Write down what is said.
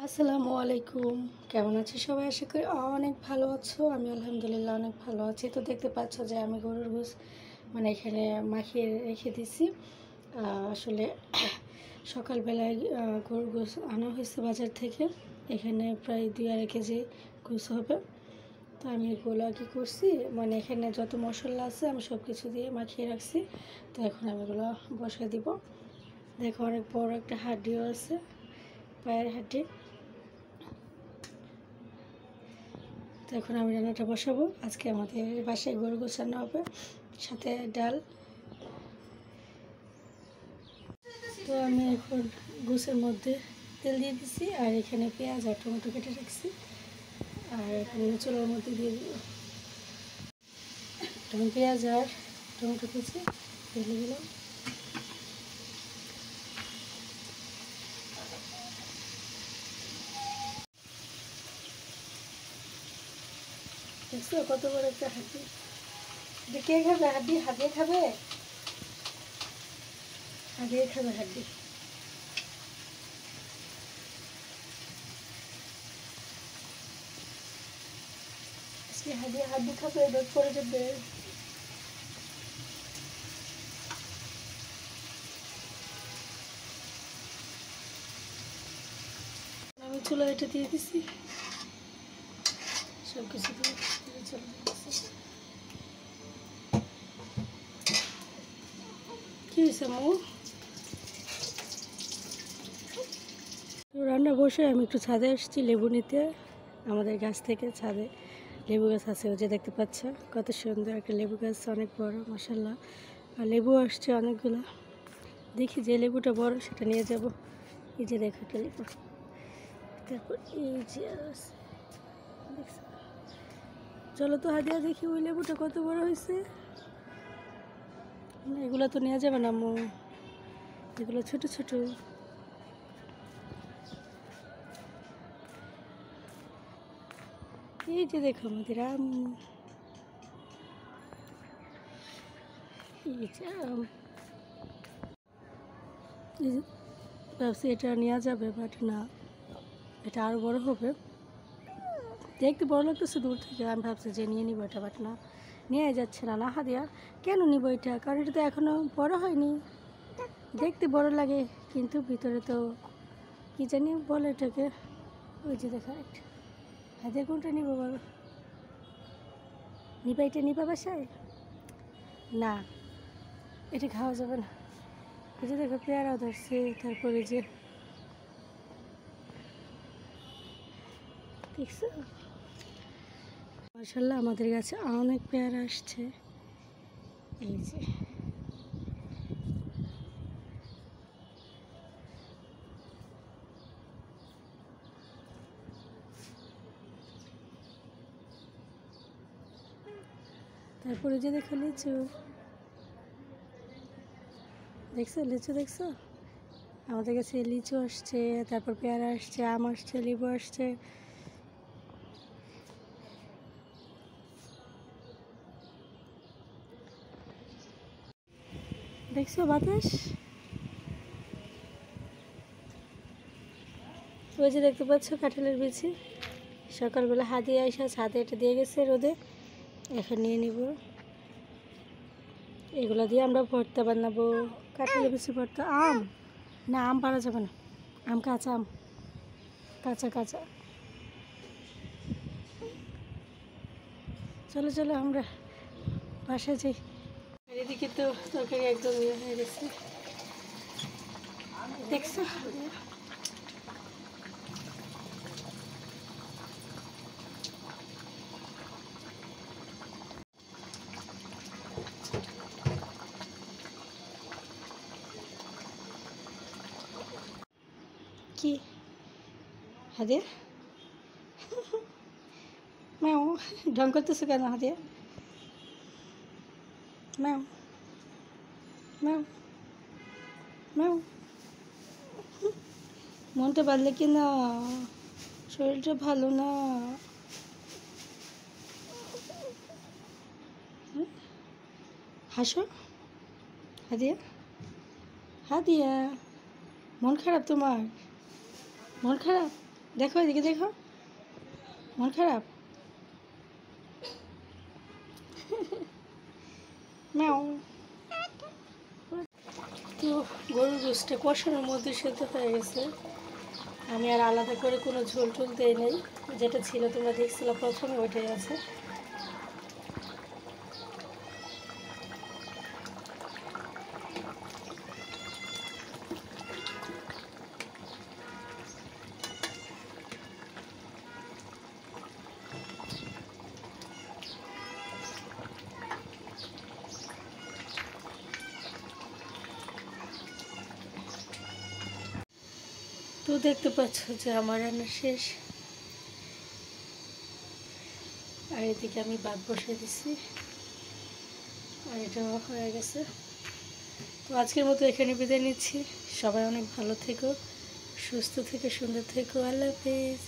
আসসালামু আলাইকুম। কেমন আছো সবাই? আশা করি অনেক ভালো আছো। আমি আলহামদুলিল্লাহ অনেক ভালো আছি। তো দেখতে পাচ্ছ যে আমি গরুর গোশ মানে এখানে মাখিয়ে রেখে দিছি। আসলে সকালবেলায় গরুর গোশ আনা হয়েছে বাজার থেকে। এখানে প্রায় 2-2.5 কেজি গোশ হবে। তো আমি এগুলো কী করছি, মানে এখানে যত মশলা আছে আমি সব কিছু দিয়ে মাখিয়ে রাখছি। তো এখন আমি এগুলো বসায় দিব। দেখো অনেক বড় একটা হাড্ডিও আছে, পায়ের হাড্ডি। তো এখন আমি রান্নাটা বসাবো। আজকে আমাদের বাসায় গরু গোশ রান্না হবে, সাথে ডাল। তো আমি এখন গোশের মধ্যে তেল দিয়ে দিচ্ছি, আর এখানে পেঁয়াজ আর টমেটো কেটে রাখছি। আর এখানে চুলার মধ্যে দিয়ে দিব তখন পেঁয়াজ আর টমেটো কুচি ঢেলে দিলাম। দেখছো কত বড় একটা হাড্ডি। এটা কে খাবে? হাড্ডি হাতিয়ে খাবে, হাতিয়ে খাবে হাড্ডি। আজকে হাতিয়ে হাড্ডি খাবে, রোদ পড়ে যাবে। আমি চুলা এটা দিয়ে দিছি, সব কিছু দিয়ে চলে দিচ্ছি। কী হয়েছে মৌ? তো রান্না বসে আমি একটু ছাদে এসেছি লেবু নিতে। আমাদের গাছ থেকে ছাদে লেবু গাছ আছে, ওই যে দেখতে পাচ্ছ কত সুন্দর একটা লেবু গাছ, অনেক বড় মাশাআল্লাহ। আর লেবু আসছে অনেকগুলো। দেখি যে লেবুটা বড় সেটা নিয়ে যাব। এই যে দেখো একটা লেবু, তারপর এই যে আছে, দেখছো? চলো তো হাদিয়া দেখি ওই লেবুটা কত বড় হয়েছে। না এগুলো তো নেওয়া যাবে না মো, এগুলো ছোট ছোট। এই যে দেখো আমাদের আম, এই যে আম। ভাবছি এটা নেওয়া যাবে, বাট না, এটা আরও বড় হবে। দেখতে বড় লাগতেছে দূর থেকে, আমি ভাবছি যে নিয়ে নিবো এটা, বাট না, নিয়ে যাচ্ছে না। না হাদিয়া, কেন নিব এটা? কারণ এটা তো এখনও বড় হয়নি। দেখতে বড় লাগে কিন্তু ভিতরে তো কী জানি বলে এটাকে। ওই যে দেখা একটা হাদিয়া, কোনটা নিবো বলো? নিবা এটা? নিবা বাসায়? না, এটা খাওয়া যাবে না। এই যে দেখো পেয়ারাও ধরছে, তারপরে যে দেখছো মাশাআল্লাহ আমাদের কাছে অনেক পেয়ারা আসছে। এই যে তারপরে যে দেখো লিচু, দেখছো লিচু? দেখছো আমাদের কাছে লিচু আসছে, তারপর পেয়ারা আসছে, আম আসছে, লেবু আসছে। দেখছো বাতাস? ওই যে দেখতে পাচ্ছ কাঁঠালের বিচি। সকালবেলা হাদিয়া আইসা ছাদে এটা দিয়ে গেছে রোদে, এখন নিয়ে নিব। এগুলো দিয়ে আমরা ভর্তা বানাবো, কাঁঠালের বিচি ভর্তা। আম না, আম পারা যাবে না, আম কাঁচা, আম কাঁচা কাঁচা। চলো চলো আমরা বাসায় যাই। এদিকে তো তরকারি একদম ইয়ে হয়ে গেছে, দেখছো? কি হাদিয়া ম্যাও, ঢং করতেছো কেন হাদিয়া? ম্যাও ম্যাও ম্যাও। মনটা বাড়লে কি না, শরীরটা ভালো না। হাসো হাদিয়া, হাদিয়া, মন খারাপ তোমার? মন খারাপ? দেখো এদিকে দেখো, মন খারাপ। ম্যাও। তো গরুর গোশটা কষানোর মধ্যে সেদ্ধ হয়ে গেছে। আমি আর আলাদা করে কোনো ঝোল টোল দেই নেই, যেটা ছিল তোমরা দেখছিলো প্রথমে ওইটাই আছে। তো দেখতে পাচ্ছ যে আমার রান্না শেষ, আর এদিকে আমি ভাত বসিয়ে দিছি, আর এটা হয়ে গেছে। তো আজকের মতো এখানে বিদায় নিচ্ছি। সবাই অনেক ভালো থেকো, সুস্থ থেকে সুন্দর থেকো। আল্লাহ হাফেজ।